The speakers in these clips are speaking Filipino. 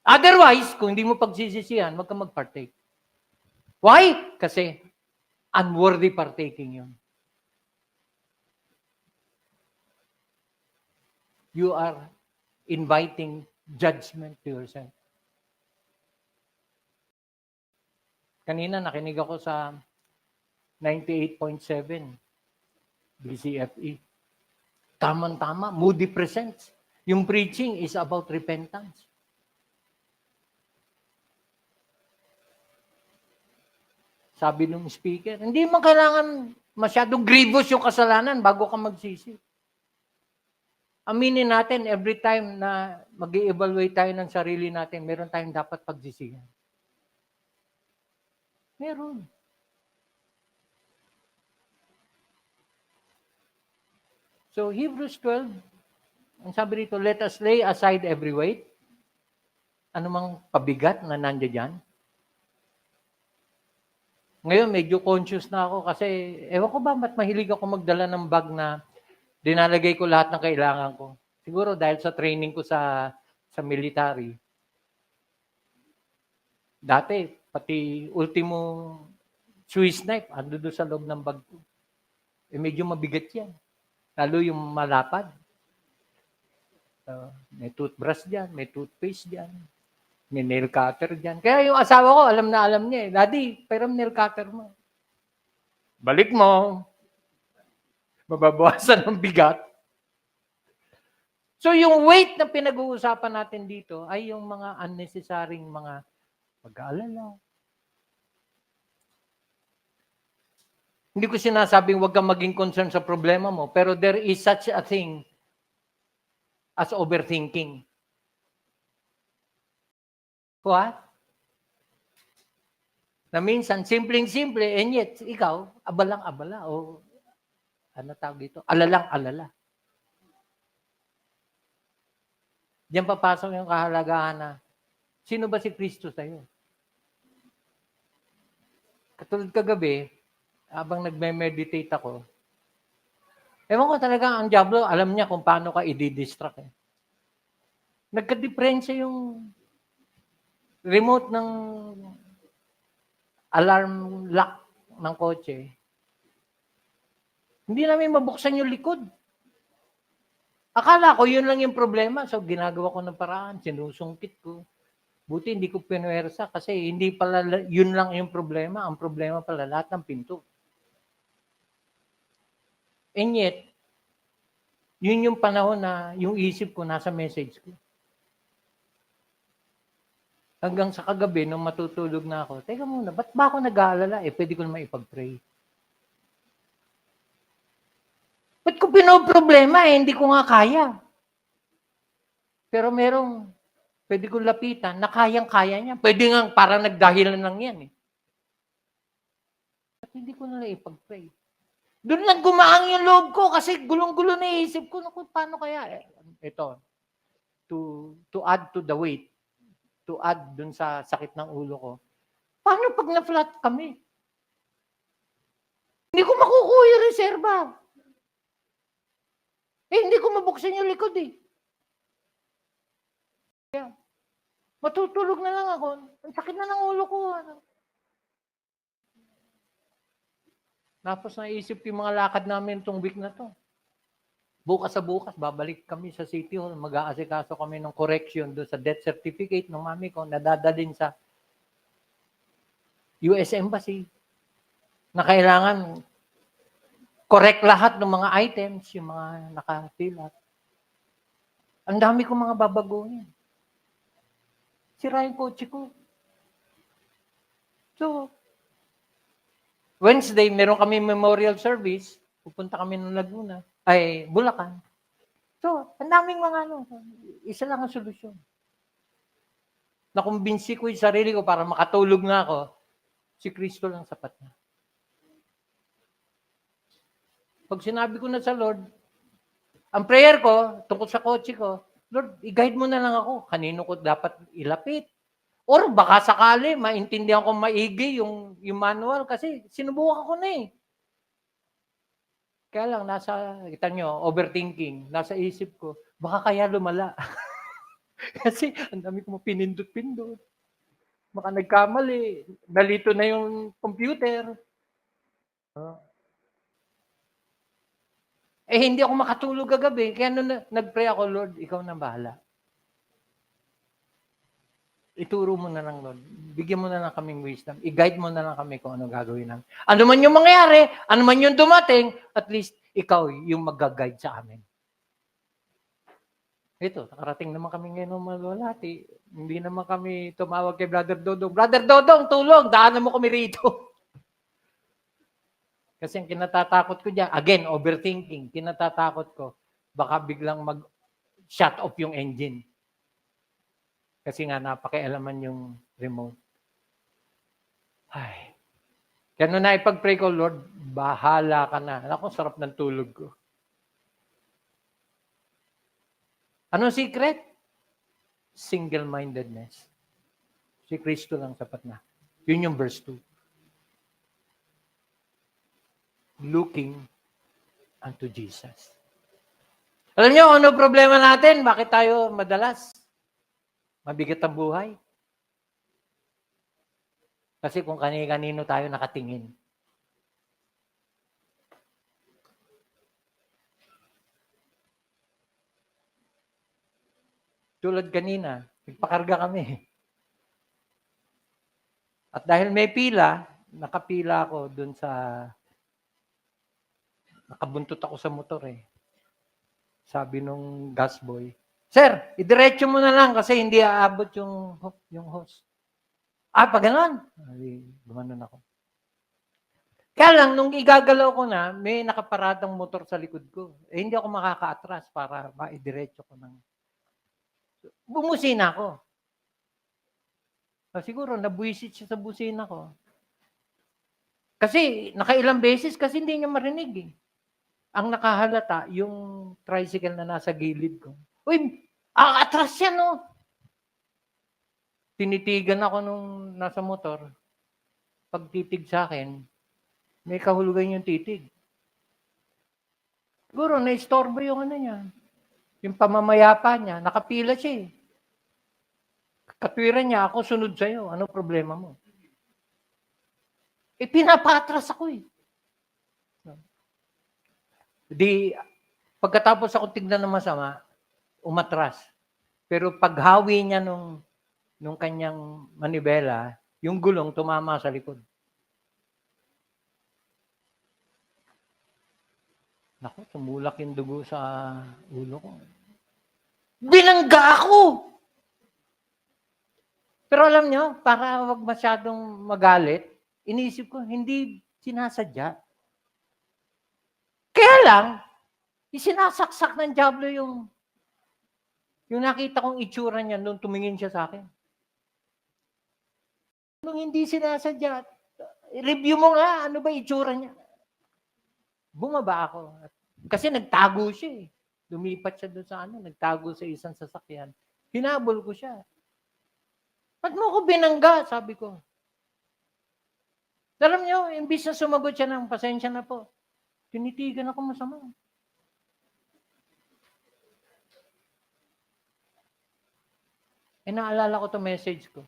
Otherwise, kung hindi mo pagsisisihan, wag kang mag-partake. Why? Kasi unworthy partaking yun. You are inviting judgment to yourself. Kanina nakinig ako sa 98.7 BCFE. Tama-tama, Moody Presents. Yung preaching is about repentance. Sabi ng speaker, hindi man kailangan masyadong grievous yung kasalanan bago ka magsisi. Aminin natin, every time na mag-i-evaluate tayo ng sarili natin, meron tayong dapat pagsisihan. Meron. So, Hebrews 12, ang sabi rito, let us lay aside every weight. Anumang pabigat na nandiyan dyan. Ngayon, medyo conscious na ako kasi, ewan ko ba, ba't mahilig ako magdala ng bag na dinalagay ko lahat ng kailangan ko. Siguro dahil sa training ko sa military. Dati, pati ultimo Swiss knife, ando doon sa loob ng bag ko. Medyo mabigat yan. Lalo yung malapad. May toothbrush dyan, may toothpaste dyan, may nail cutter dyan. Kaya yung asawa ko, alam na alam niya eh. Daddy, pairam nail cutter mo. Balik mo. Mababawasan ng bigat. So yung weight na pinag-uusapan natin dito ay yung mga unnecessary mga pag-aalala. Hindi ko sinasabing huwag kang maging concerned sa problema mo, pero there is such a thing as overthinking. What? Na minsan, simpleng-simple, and yet, ikaw, abalang-abala, o ano tawag dito? Alalang-alala. Diyan papasok yung kahalagahan na, sino ba si Kristo sa'yo? Katulad kagabi, habang nagme-meditate ako, ewan ko talaga, ang diablo, alam niya kung paano ka i-distract. Eh. Nagka-diferensya yung remote ng alarm lock ng kotse. Hindi namin mabuksan yung likod. Akala ko yun lang yung problema. So, ginagawa ko ng paraan. Sinusungkit ko. Buti hindi ko pinuwersa kasi hindi pala yun lang yung problema. Ang problema pala lahat ng pinto. And yet, yun yung panahon na yung isip ko nasa message ko. Hanggang sa kagabi, nung matutulog na ako, teka muna, ba't ba ako nag-aalala? Pwede ko naman ipag-pray. Ba't ko pinoproblema hindi ko nga kaya. Pero merong pwede kong lapitan na kayang-kaya niya. Pwede nga parang nagdahilan lang yan eh. Ba't hindi ko na ipag-pray? Doon lang gumaang yung loob ko kasi gulong-gulo na isip ko. Naku, paano kaya? Ito, to add to the weight, to add dun sa sakit ng ulo ko. Paano pag na-flat kami? Hindi ko makukuha yung reserva. Hindi ko mabuksan yung likod eh. Kaya, matutulog na lang ako. Ang sakit na ng ulo ko. Tapos naisip yung mga lakad namin itong week na to. Bukas sa bukas, babalik kami sa City Hall. Mag-aasikaso kami ng correction doon sa death certificate ng mami ko na dadalhin sa US Embassy. Na kailangan correct lahat ng mga items, yung mga nakatilat. Ang dami kong mga babaguhin. Sira yung kotse ko. So, Wednesday, meron kami memorial service. Pupunta kami ng Laguna. Bulacan. So, ang daming mga isa lang ang solusyon. Nakumbinsi ko yung sarili ko para makatulog na ako. Si Kristo lang sapat na. Pag sinabi ko na sa Lord, ang prayer ko, tungkol sa kotse ko, Lord, i-guide mo na lang ako. Kanino ko dapat ilapit? Or baka sakali, maintindihan ko maigi yung manual kasi sinubukan ko na eh. Kaya lang, kita nyo, overthinking, nasa isip ko, baka kaya lumala. Kasi ang dami ko pinindot-pindot. Baka nagkamali, nalito na yung computer. Hindi ako makatulog kagabi. Kaya nung nag-pray ako, Lord, ikaw na bahala. Ituro mo na lang, Lord. Bigyan mo na lang kaming wisdom. I-guide mo na lang kami kung ano gagawin namin. Ano man yung mangyari, ano man yung dumating, at least ikaw yung mag-guide sa amin. Ito, nakarating naman kami ngayon ng Malwalhati. Hindi naman kami tumawag kay Brother Dodong. Brother Dodong, tulong! Daanan mo kami rito. Kasi ang kinatatakot ko dyan, again, overthinking. Kinatatakot ko, baka biglang mag-shut off yung engine. Kasi nga, napakialaman yung remote. Ay. Kaya nung naipag-pray ko, Lord, bahala ka na. Ako, sarap ng tulog ko. Anong secret? Single-mindedness. Si Kristo lang sapat na. Yun yung verse 2. Looking unto Jesus. Alam niyo, ano problema natin? Bakit tayo madalas mabigat ang buhay? Kasi kung kanino tayo nakatingin. Tulad kanina, nagpakarga kami. At dahil may pila, nakapila ako dun sa, nakabuntot ako sa motor eh. Sabi nung gas boy, Sir, idiretso mo na lang kasi hindi aabot yung hose. Pag ganon. Gumanon ako. Kaya lang, nung igagalaw ko na, may nakaparadang motor sa likod ko. Hindi ako makaka-atras para maidiretso ko ng... Bumusina ako. Siguro, nabuisit siya sa busina ko. Kasi, nakailang beses kasi hindi niya marinig eh. Ang nakahalata, yung tricycle na nasa gilid ko. Uy, atras yan no. Tinitigan ako nung nasa motor. Pagtitig sa akin, may kahulugan yung titig. Siguro, na-istorbo yung ano niya. Yung pamamayapa niya, nakapila siya eh. Katwiran niya, ako sunod sa'yo. Ano problema mo? Pinapatras ako eh. Di, pagkatapos ako tignan ng masama, umatras. Pero paghawi niya nung kanyang manibela, yung gulong tumama sa likod. Naku, tumulak yung dugo sa ulo ko. Binangga ako! Pero alam nyo, para wag masyadong magalit, iniisip ko, hindi sinasadya. Kaya lang, isinasaksak ng Diablo yung nakita kong itsura niya nung tumingin siya sa akin. Nung hindi sinasadya, review mo nga, ano ba itsura niya? Bumaba ako. Kasi nagtago siya eh. Lumipat siya doon sa nagtago sa isang sasakyan. Hinabol ko siya. Ba't mo ko binangga? Sabi ko. Alam niyo, imbis na sumagot siya ng pasensya na po, tinitigan ako masama. Naalala ko to message ko.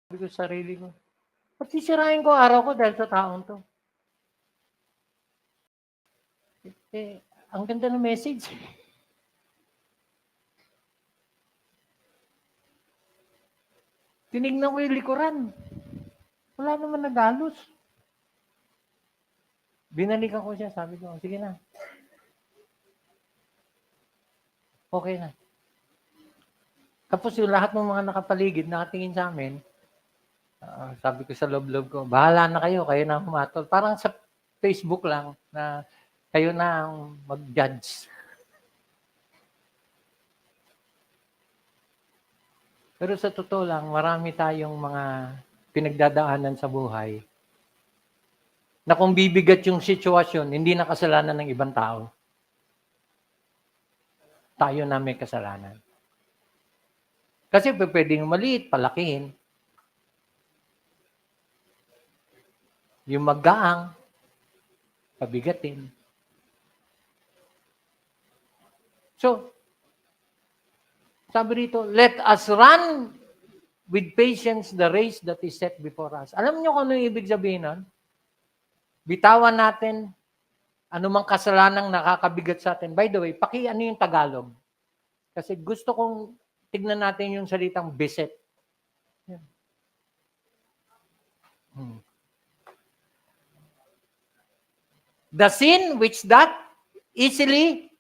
Sabi ko sa sarili ko, ba't sisirain ko araw ko dahil sa taong to? Ang ganda ng message. Tinignan ko yung likuran. Wala naman nagalos. Binalikan ko siya. Sabi ko, sige na. Okay na. Tapos yung lahat ng mga nakapaligid, nakatingin sa amin, sabi ko sa loob-loob ko, bahala na kayo na humatol. Parang sa Facebook lang na kayo na ang mag-judge. Pero sa totoo lang, marami tayong mga pinagdadaanan sa buhay na kung bibigat yung sitwasyon, hindi na kasalanan ng ibang tao. Tayo na may kasalanan. Kasi pwedeng maliit, palakihin. Yung magaang, pabigatin. So, sabi rito, let us run with patience the race that is set before us. Alam niyo kung ano yung ibig sabihin nun? Bitawan natin anumang kasalanang nakakabigat sa atin. By the way, ano yung Tagalog? Kasi gusto kong tignan natin yung salitang beset. The sin which that easily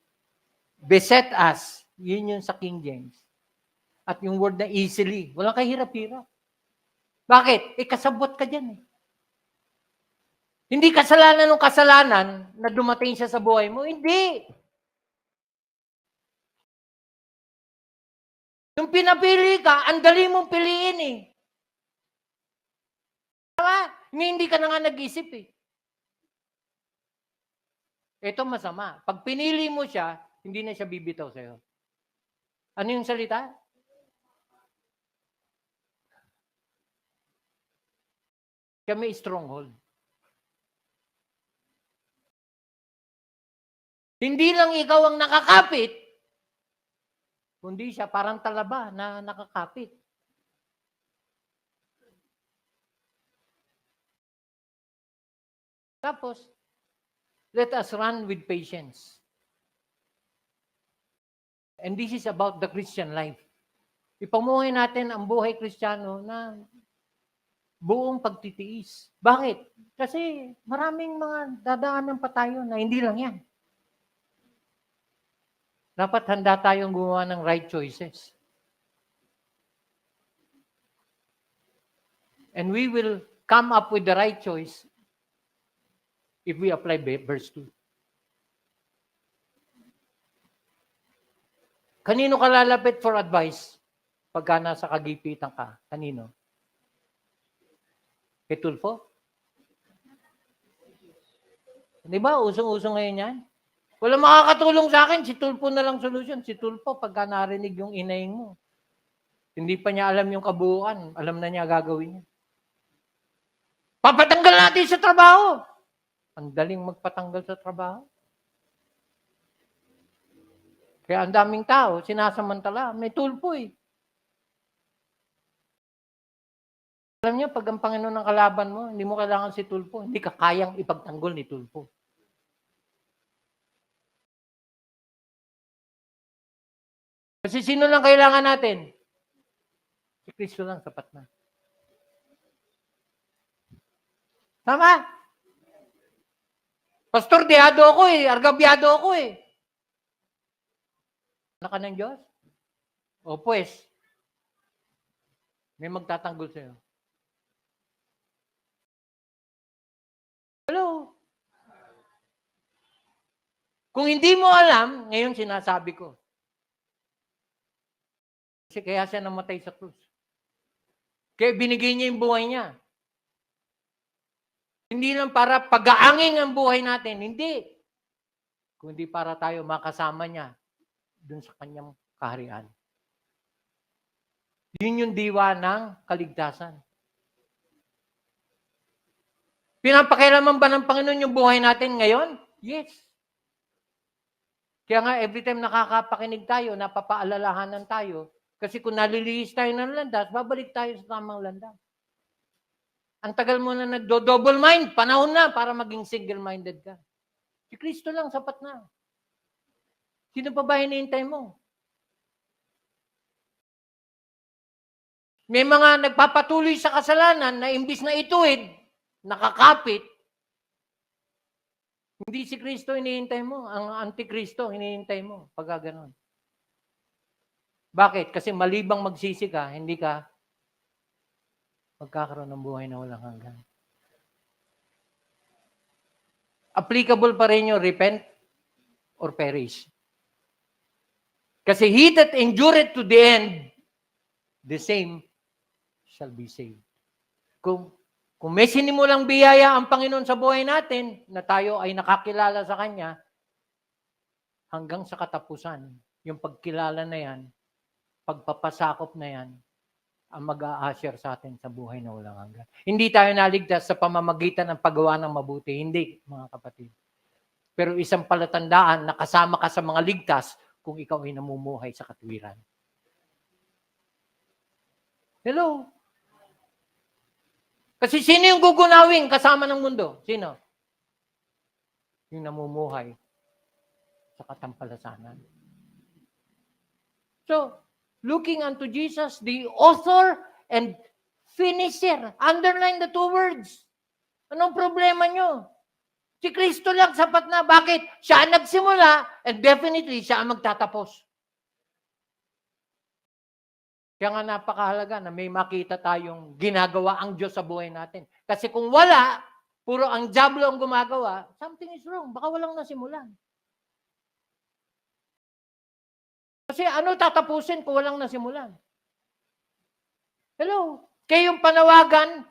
beset us. Yun yung sa King James. At yung word na easily, walang kahirap-hirap. Bakit? Kasabot ka dyan eh. Hindi kasalanan ng kasalanan na dumating siya sa buhay mo. Hindi. Yung pinapili ka, ang dali mong piliin eh. Tama? Hindi ka na nga nag-isip eh. Ito masama. Pag pinili mo siya, hindi na siya bibitaw sa'yo. Ano yung salita? Siya may stronghold. Hindi lang ikaw ang nakakapit, kundi siya parang talaba na nakakapit. Tapos, let us run with patience. And this is about the Christian life. Ipamuhay natin ang buhay Kristiyano na buong pagtitiis. Bakit? Kasi maraming mga dadaanan pa tayo na hindi lang yan. Dapat handa tayong gumawa ng right choices. And we will come up with the right choice if we apply verse 2. Kanino ka lalapit for advice pagka nasa kagipitan ka? Kanino? Kay Tulfo? Di ba? Usong-usong ngayon yan. Wala makakatulong sa akin. Si Tulfo na lang solution. Si Tulfo, pagka narinig yung inaing mo. Hindi pa niya alam yung kabuuan. Alam na niya gagawin niya. Papatanggal natin sa trabaho. Ang daling magpatanggal sa trabaho. Kaya ang daming tao, sinasamantala. May Tulfo eh. Alam niyo, pag ang Panginoon ng kalaban mo, hindi mo kailangan si Tulfo. Hindi ka kayang ipagtanggol ni Tulfo. Kasi sino lang kailangan natin? Si Kristo lang, sapat na. Tama? Pastor, diyado ako eh. Argabyado ako eh. Anak ka ng Diyos? O pues, may magtatanggol sa'yo. Hello? Kung hindi mo alam, ngayon sinasabi ko. Kasi kaya siya namatay sa krus. Kaya binigay niya yung buhay niya. Hindi lang para pag-aangin ang buhay natin. Hindi. Kundi para tayo makasama niya dun sa kanyang kaharian. Yun yung diwa ng kaligtasan. Pinapakialaman ba ng Panginoon yung buhay natin ngayon? Yes. Kaya nga, every time nakakapakinig tayo, napapaalalahanan tayo, kasi kung nalilihis tayo ng landas, babalik tayo sa tamang landas. Ang tagal mo na nagdo-double mind, panahon na para maging single-minded ka. Si Kristo lang, sapat na. Sino pa ba hinihintay mo? May mga nagpapatuloy sa kasalanan na imbis na ituwid, nakakapit. Hindi si Kristo hinihintay mo, ang Antikristo hinihintay mo pag gano'n. Bakit? Kasi malibang magsisi ka, hindi ka magkakaroon ng buhay na walang hanggan. Applicable pa rin yung repent or perish. Kasi he that endureth to the end, the same shall be saved. Kung may sinimulang biyaya ang Panginoon sa buhay natin, na tayo ay nakakilala sa Kanya, hanggang sa katapusan, yung pagkilala na yan, pagpapasakop na yan, ang mag-a-assure sa atin sa buhay na walang hanggan. Hindi tayo naligtas sa pamamagitan ng paggawa ng mabuti. Hindi, mga kapatid. Pero isang palatandaan na kasama ka sa mga ligtas kung ikaw ay namumuhay sa katwiran. Hello? Kasi sino yung gugunawin kasama ng mundo? Sino? Yung namumuhay sa katampalasanan. So, looking unto Jesus, the author and finisher. Underline the two words. Anong problema nyo? Si Kristo lang sapat na. Bakit? Siya ang nagsimula and definitely siya ang magtatapos. Kaya nga napakahalaga na may makita tayong ginagawa ang Diyos sa buhay natin. Kasi kung wala, puro ang diablo ang gumagawa, something is wrong. Baka walang nasimulan. Kasi ano tatapusin kung walang nasimulan? Hello? Kaya yung panawagan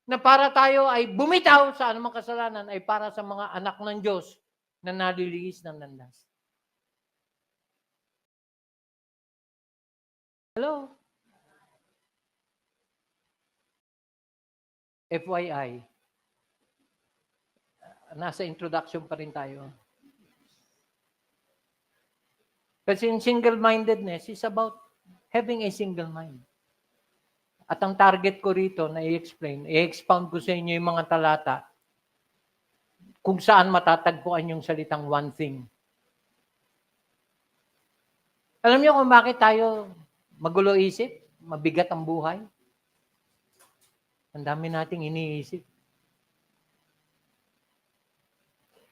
na para tayo ay bumitaw sa anumang kasalanan ay para sa mga anak ng Diyos na naliliis ng landas. Hello? FYI, nasa introduction pa rin tayo. Kasi yung single-mindedness is about having a single mind. At ang target ko rito na i-expound ko sa inyo yung mga talata kung saan matatagpuan yung salitang one thing. Alam niyo kung bakit tayo magulo isip, mabigat ang buhay? Ang dami nating iniisip.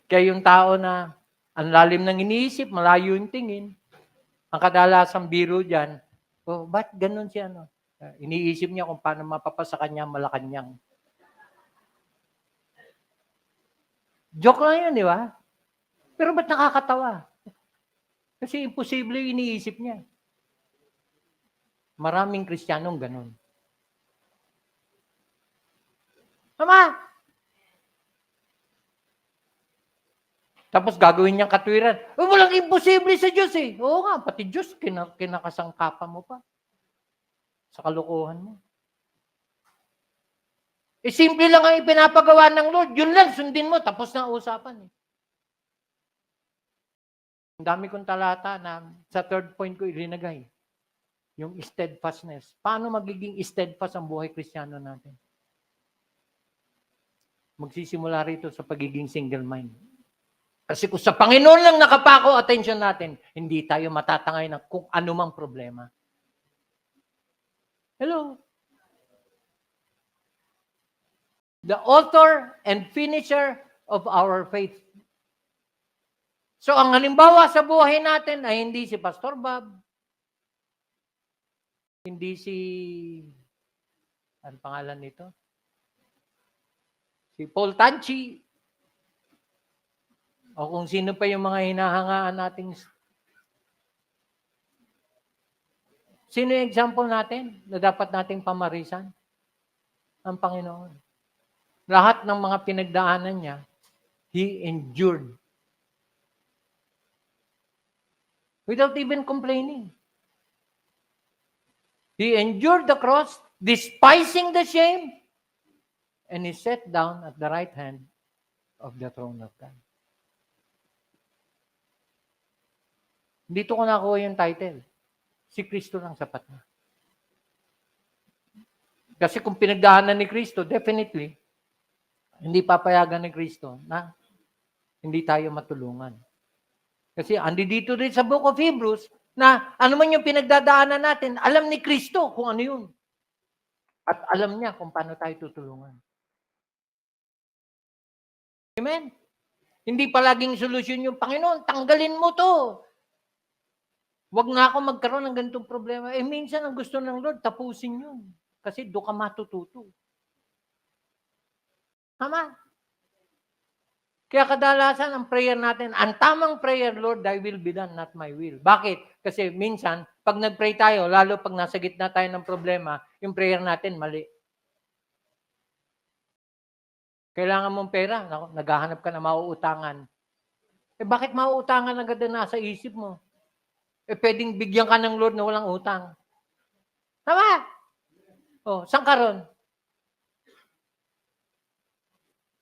Kaya yung tao na ang lalim ng iniisip, malayo yung tingin, ang kadalasang biro dyan, ba't ganun siya? No? Iniisip niya kung paano mapapasa kanya Malacanang. Joke lang yun, di ba? Pero ba't nakakatawa? Kasi imposible yung iniisip niya. Maraming Kristiyanong ganun. Tama! Tapos gagawin niyang katwiran. Walang imposible sa Diyos eh. Oo nga, pati Diyos, kinakasangkapan mo pa. Sa kalokohan mo. Simple lang ang ipinapagawa ng Lord. Yun lang, sundin mo. Tapos na usapan eh. Ang dami kong talata na sa third point ko ilinagay. Yung steadfastness. Paano magiging steadfast ang buhay Kristiyano natin? Magsisimula rito sa pagiging single mind. Kasi kung sa Panginoon lang nakapako attention natin, hindi tayo matatangay ng kung anumang problema. Hello? The author and finisher of our faith. So ang halimbawa sa buhay natin ay hindi si Pastor Bob, hindi si, ano pangalan nito? Si Paul Tanchi, o kung sino pa yung mga hinahangaan nating. Sino yung example natin na dapat nating pamarisan? Ang Panginoon. Lahat ng mga pinagdaanan niya, He endured. Without even complaining. He endured the cross, despising the shame, and He sat down at the right hand of the throne of God. Dito ko nakuha yung title. Si Kristo lang sapat na. Kasi kung pinagdaanan ni Kristo, definitely, hindi papayagan ni Kristo na hindi tayo matulungan. Kasi andi dito rin sa Book of Hebrews na ano man yung pinagdadaanan natin, alam ni Kristo kung ano yun. At alam niya kung paano tayo tutulungan. Amen? Hindi palaging solusyon yung Panginoon, tanggalin mo to. Huwag nga ako magkaroon ng ganitong problema. Minsan ang gusto ng Lord, tapusin yun. Kasi doon ka matututo. Tama? Kaya kadalasan ang prayer natin, ang tamang prayer, Lord, thy will be done, not my will. Bakit? Kasi minsan, pag nag-pray tayo, lalo pag nasa gitna tayo ng problema, yung prayer natin mali. Kailangan mong pera, naghahanap ka na mauutangan. Bakit mauutangan agad na nasa isip mo? Pwedeng bigyan ka ng Lord na walang utang. Tama? Saan ka ron?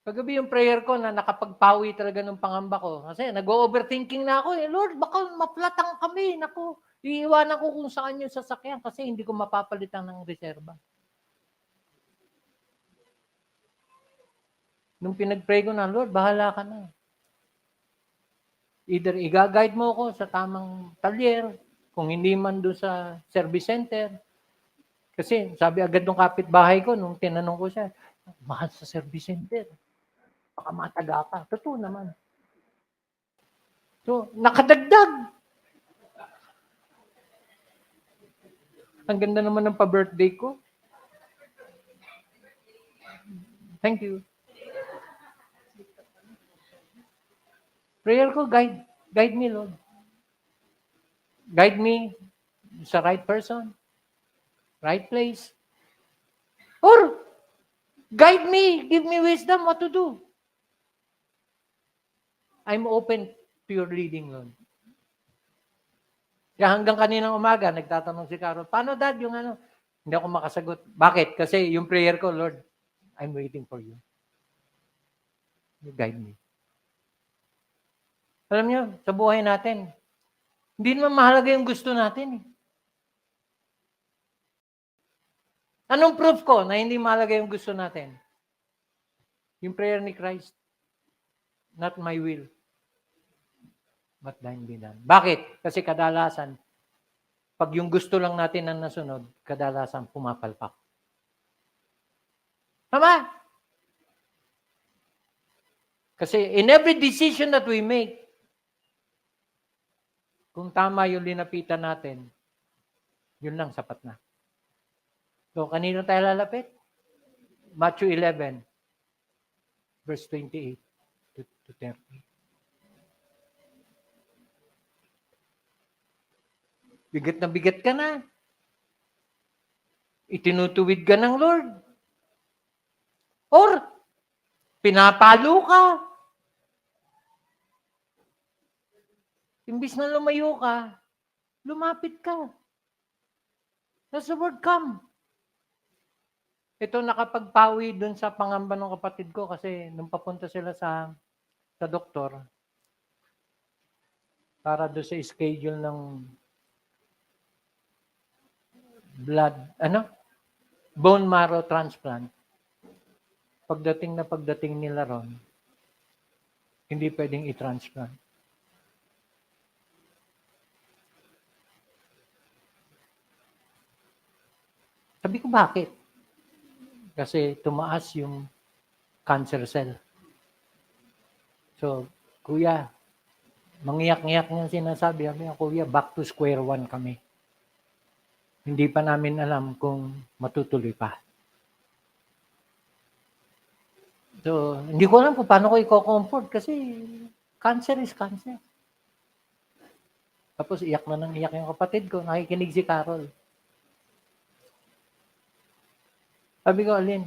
Kagabi yung prayer ko na nakapagpawi talaga ng pangamba ko. Kasi nag-overthinking na ako eh. Lord, baka maplatang kami. Naku, iiwanan ko kung saan yung sasakyan kasi hindi ko mapapalitan ng reserba. Nung pinag-pray ko na, Lord, bahala ka na. Either i-guide mo ako sa tamang talyer, kung hindi man doon sa service center. Kasi sabi agad ng kapitbahay ko, nung tinanong ko siya, mahal sa service center. Baka mataga ka. Totoo naman. So, nakadagdag. Ang ganda naman ng pa-birthday ko. Thank you. Prayer ko, guide me, Lord. Guide me sa right person, right place. Or, guide me, give me wisdom what to do. I'm open to your leading, Lord. Kaya hanggang kaninang umaga, nagtatanong si Carol, paano dad yung ano? Hindi ako makasagot. Bakit? Kasi yung prayer ko, Lord, I'm waiting for you. You guide me. Alam niyo, sa buhay natin, hindi naman mahalaga yung gusto natin. Anong proof ko na hindi mahalaga yung gusto natin? Yung prayer ni Christ, not my will, but thine be done. Bakit? Kasi kadalasan, pag yung gusto lang natin ang nasunod, kadalasan pumapalpak. Tama? Kasi in every decision that we make, kung tama yung linapitan natin, yun lang, sapat na. So, kanino tayo lalapit? Matthew 11, verse 28 to 30. Bigat na bigat ka na. Itinutuwid ka ng Lord. Or, pinapalo ka. Imbis na lumayo ka, lumapit ka. That's the word come. Ito nakapagpawi dun sa pangamba ng kapatid ko kasi nung papunta sila sa doktor para do sa schedule ng bone marrow transplant. Pagdating nila ron, hindi pwedeng i-transplant. Sabi ko, bakit? Kasi tumaas yung cancer cell. So, kuya, mangiyak-ngiyak niya sinasabi. Kuya, back to square one kami. Hindi pa namin alam kung matutuloy pa. So, hindi ko alam kung paano ko i-comfort kasi cancer is cancer. Tapos iyak na nang iyak yung kapatid ko. Nakikinig si Carol. Sabi ko, Alin,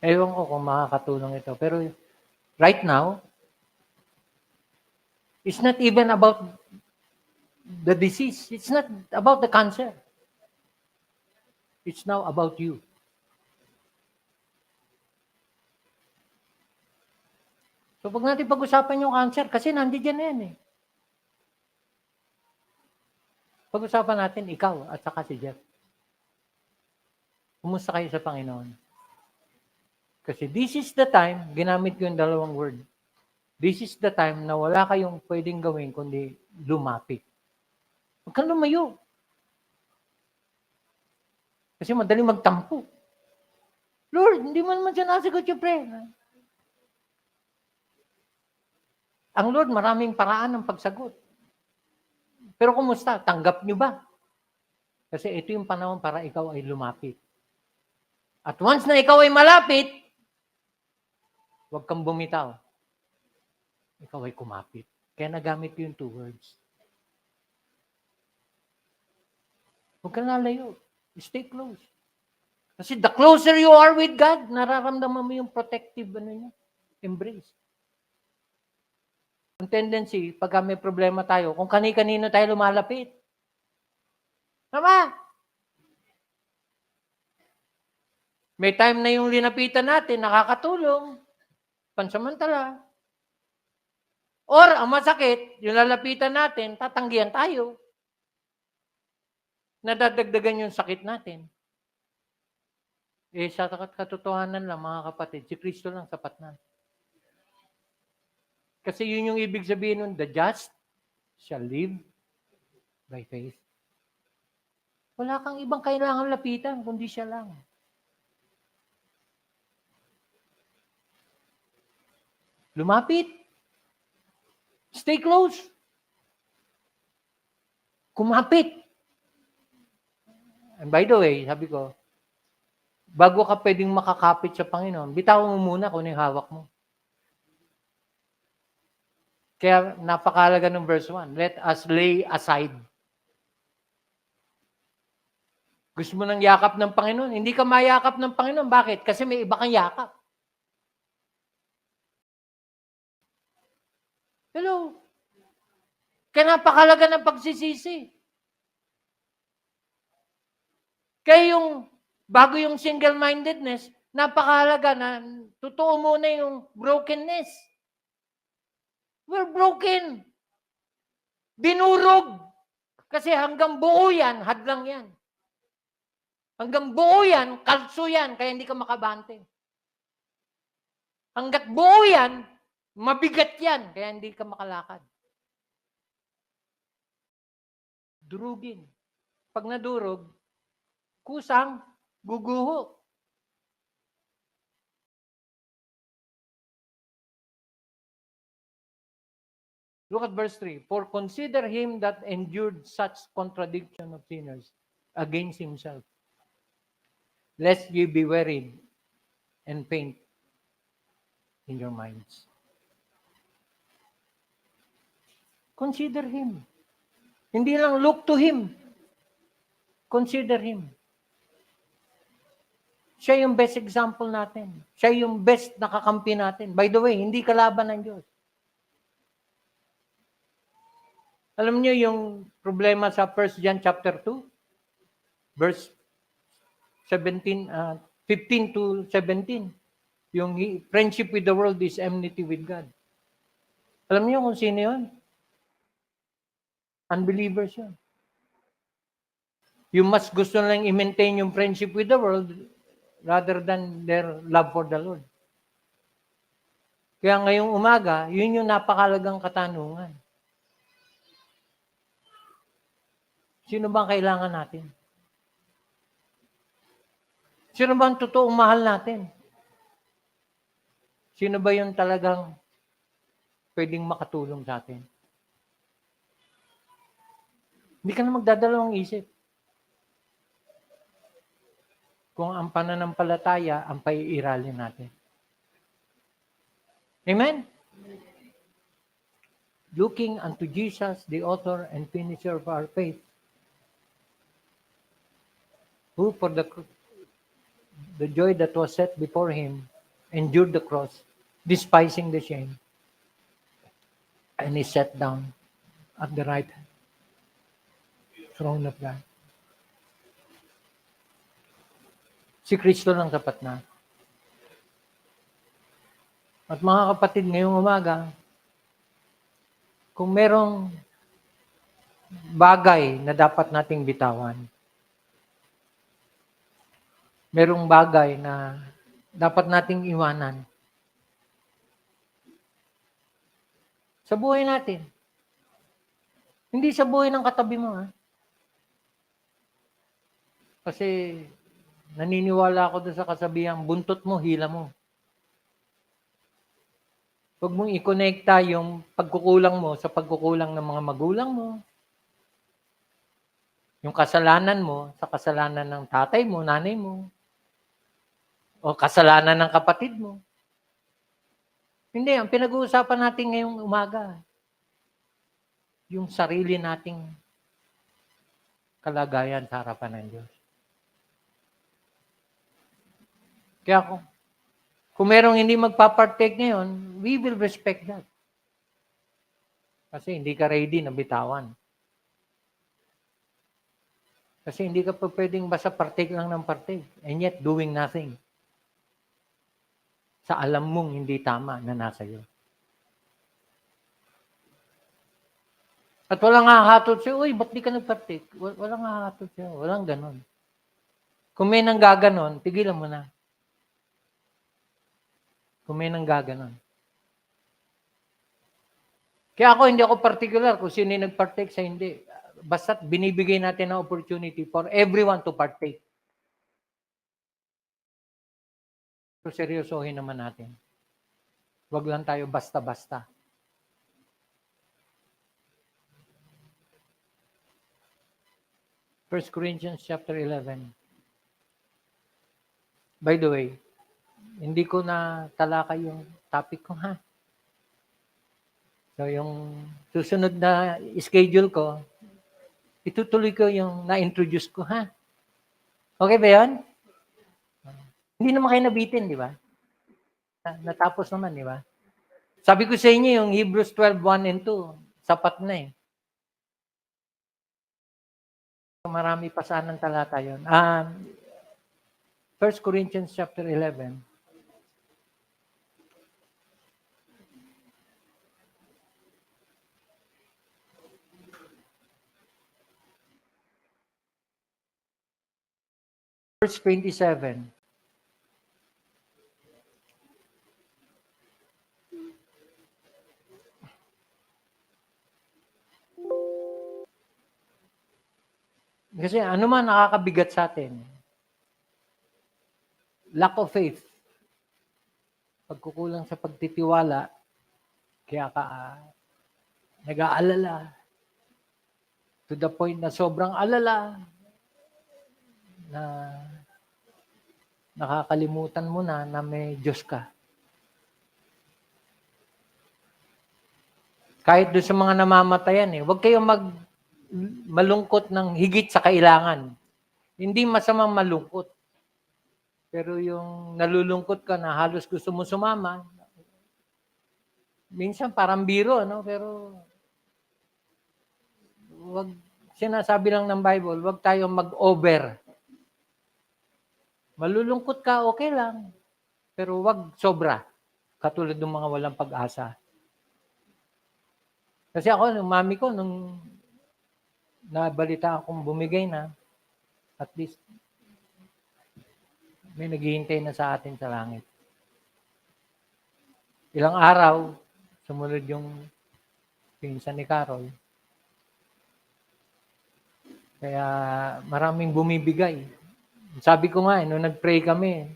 ewan ko kung makakatulong ito. Pero right now, it's not even about the disease. It's not about the cancer. It's now about you. So pag natin pag-usapan yung cancer, kasi nandiyan na yan eh. Pag-usapan natin, ikaw at saka si Jeff. Kumusta kayo sa Panginoon? Kasi this is the time, ginamit ko yung dalawang word. This is the time na wala kayong pwedeng gawin kundi lumapit. Huwag kang lumayo. Kasi madaling magtampo. Lord, hindi mo naman siya nasagot yung prayer. Ang Lord, maraming paraan ng pagsagot. Pero kumusta? Tanggap nyo ba? Kasi ito yung panahon para ikaw ay lumapit. At once na ikaw ay malapit, huwag kang bumitaw. Ikaw ay kumapit. Kaya nagamit ko yung 2 words. Huwag kang lalayo. Stay close. Kasi the closer you are with God, nararamdaman mo yung protective embrace. Ang tendency, pag may problema tayo, kung kani-kanino tayo lumalapit. Tama? May time na yung linapitan natin, nakakatulong, pansamantala. Or ang masakit, yung lalapitan natin, tatanggihan tayo. Nadadagdagan yung sakit natin. Sa katotohanan lang, mga kapatid, si Kristo lang sapat na. Kasi yun yung ibig sabihin nun, the just shall live by faith. Wala kang ibang kailangan lapitan, kundi siya lang. Lumapit. Stay close. Kumapit. And by the way, sabi ko, bago ka pwedeng makakapit sa Panginoon, bitawan mo muna kung ano yung hawak mo. Kaya napakalaga ng verse 1. Let us lay aside. Gusto mo ng yakap ng Panginoon? Hindi ka mayakap ng Panginoon. Bakit? Kasi may iba kang yakap. Hello? Kaya napakalaga ng pagsisisi. Kaya bago yung single-mindedness, napakalaga na totoo muna yung brokenness. We're broken. Dinurog. Kasi hanggang buo yan, hadlang yan. Hanggang buo yan, kalso yan, kaya hindi ka makabante. Hanggat buo yan, mabigat yan, kaya hindi ka makalakad. Durugin. Pag nadurog, kusang, guguho. Look at verse 3. For consider him that endured such contradiction of sinners against himself, lest ye be wearied and faint in your minds. Consider him. Hindi lang look to him. Consider him. Siya yung best example natin. Siya yung best nakakampi natin. By the way, hindi kalaban ng Diyos. Alam niyo yung problema sa 1 John chapter 2, verse 15 to 17. Yung friendship with the world is enmity with God. Alam niyo kung sino yun? Unbelievers yun. You must gusto lang i-maintain yung friendship with the world rather than their love for the Lord. Kaya ngayong umaga, yun yung napakalagang katanungan. Sino bang kailangan natin? Sino bang totoong mahal natin? Sino ba yung talagang pwedeng makatulong sa atin? Hindi ka na magdadalawang isip. Kung ang pananampalataya ang paiiralin natin. Amen? Looking unto Jesus, the author and finisher of our faith, who for the joy that was set before him, endured the cross, despising the shame, and he sat down at the right throne of God. Si Kristo lang sapat na. At mga kapatid, ngayong umaga, kung merong bagay na dapat nating bitawan, merong bagay na dapat nating iwanan sa buhay natin. Hindi sa buhay ng katabi mo, ha? Kasi naniniwala ako doon sa kasabihang buntot mo, hila mo. Huwag mong i-connecta yung pagkukulang mo sa pagkukulang ng mga magulang mo. Yung kasalanan mo sa kasalanan ng tatay mo, nanay mo. O kasalanan ng kapatid mo. Hindi, ang pinag-uusapan natin ngayong umaga, yung sarili nating kalagayan sa harapan ng Diyos. Kaya kung merong hindi magpapartake ngayon, we will respect that. Kasi hindi ka ready na bitawan. Kasi hindi ka pa pwedeng basta partake lang ng partake and yet doing nothing. sa alam mong hindi tama na nasa iyo. At walang hahatol sa'yo, uy, ba't di ka nag-partake? Walang hahatol sa'yo. Walang ganon. Kung may nanggaganon, tigilan mo na. Kung may nanggaganon. Kaya hindi ako particular kung sino yung nag-partake sa hindi. Basta't binibigay natin ang opportunity for everyone to partake. So, seryosohin naman natin. Huwag lang tayo basta-basta. First Corinthians chapter 11. By the way, hindi ko na talakay yung topic ko, ha? So, yung susunod na schedule ko, itutuloy ko yung na-introduce ko, ha? Okay ba yun? Hindi naman kayo nabitin, di ba? Natapos naman, di ba? Sabi ko sa inyo, yung Hebrews 12:1 and 2, sapat na eh. Marami pa sanang talata yun. 1 Corinthians chapter 11. Verse 27. Kasi ano man nakakabigat sa atin? Lack of faith. Pagkukulang sa pagtitiwala, kaya ka nag-aalala. To the point na sobrang alala na nakakalimutan mo na may Diyos ka. Kahit doon sa mga namamatayan huwag kayong malungkot ng higit sa kailangan. Hindi masamang malungkot. Pero yung nalulungkot ka na halos gusto mo sumama, minsan parang biro, no? Pero wag, sinasabi lang ng Bible, wag tayong mag-over. Malulungkot ka, okay lang. Pero wag sobra. Katulad ng mga walang pag-asa. Kasi ako, nung mami ko, nung nabalita akong bumigay na, at least, may naghihintay na sa atin sa langit. Ilang araw, sumunod yung pinsan ni Carol. Kaya maraming bumibigay. Sabi ko nga, nung nag-pray kami,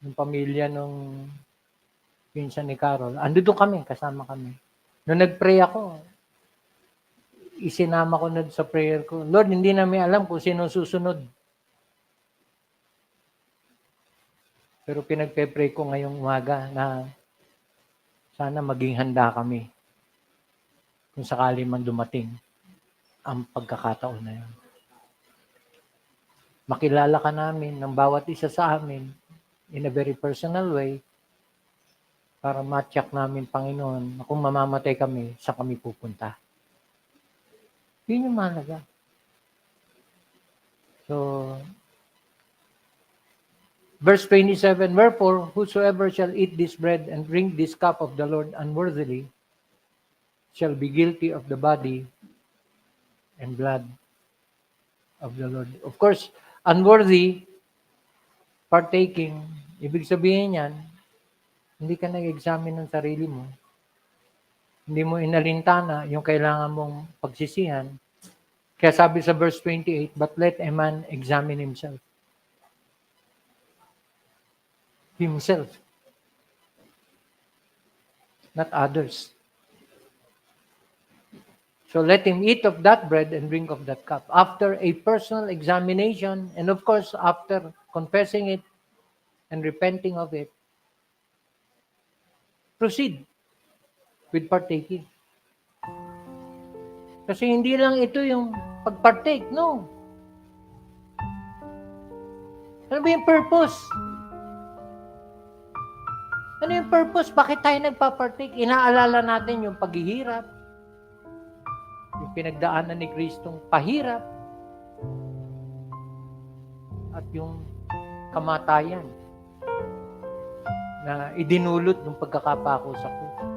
yung pamilya nung pinsan ni Carol, ando doon kami, kasama kami. Nung nag-pray ako, isinama ko na sa prayer ko, Lord, hindi namin alam kung sino susunod. Pero pinagpe-pray ko ngayong umaga na sana maging handa kami kung sakali man dumating ang pagkakataon na yun. Makilala ka namin ng bawat isa sa amin in a very personal way para ma-check namin, Panginoon, na kung mamamatay kami, saan kami pupunta. Yun yung mahalaga. So, verse 27, wherefore, whosoever shall eat this bread and drink this cup of the Lord unworthily shall be guilty of the body and blood of the Lord. Of course, unworthy partaking, ibig sabihin yan, hindi ka nag-examine ng sarili mo. Hindi mo inalintana yung kailangan mong pagsisihan. Kaya sabi sa verse 28, but let a man examine himself. Himself. Not others. So let him eat of that bread and drink of that cup. After a personal examination, and of course, after confessing it and repenting of it, proceed with partaking. Kasi hindi lang ito yung pag-partake, no. Ano ba yung purpose? Ano yung purpose? Bakit tayo nagpa-partake? Inaalala natin yung paghihirap, yung pinagdaanan ni Kristong pahirap, at yung kamatayan. na idinulot ng pagkakapako sa krus.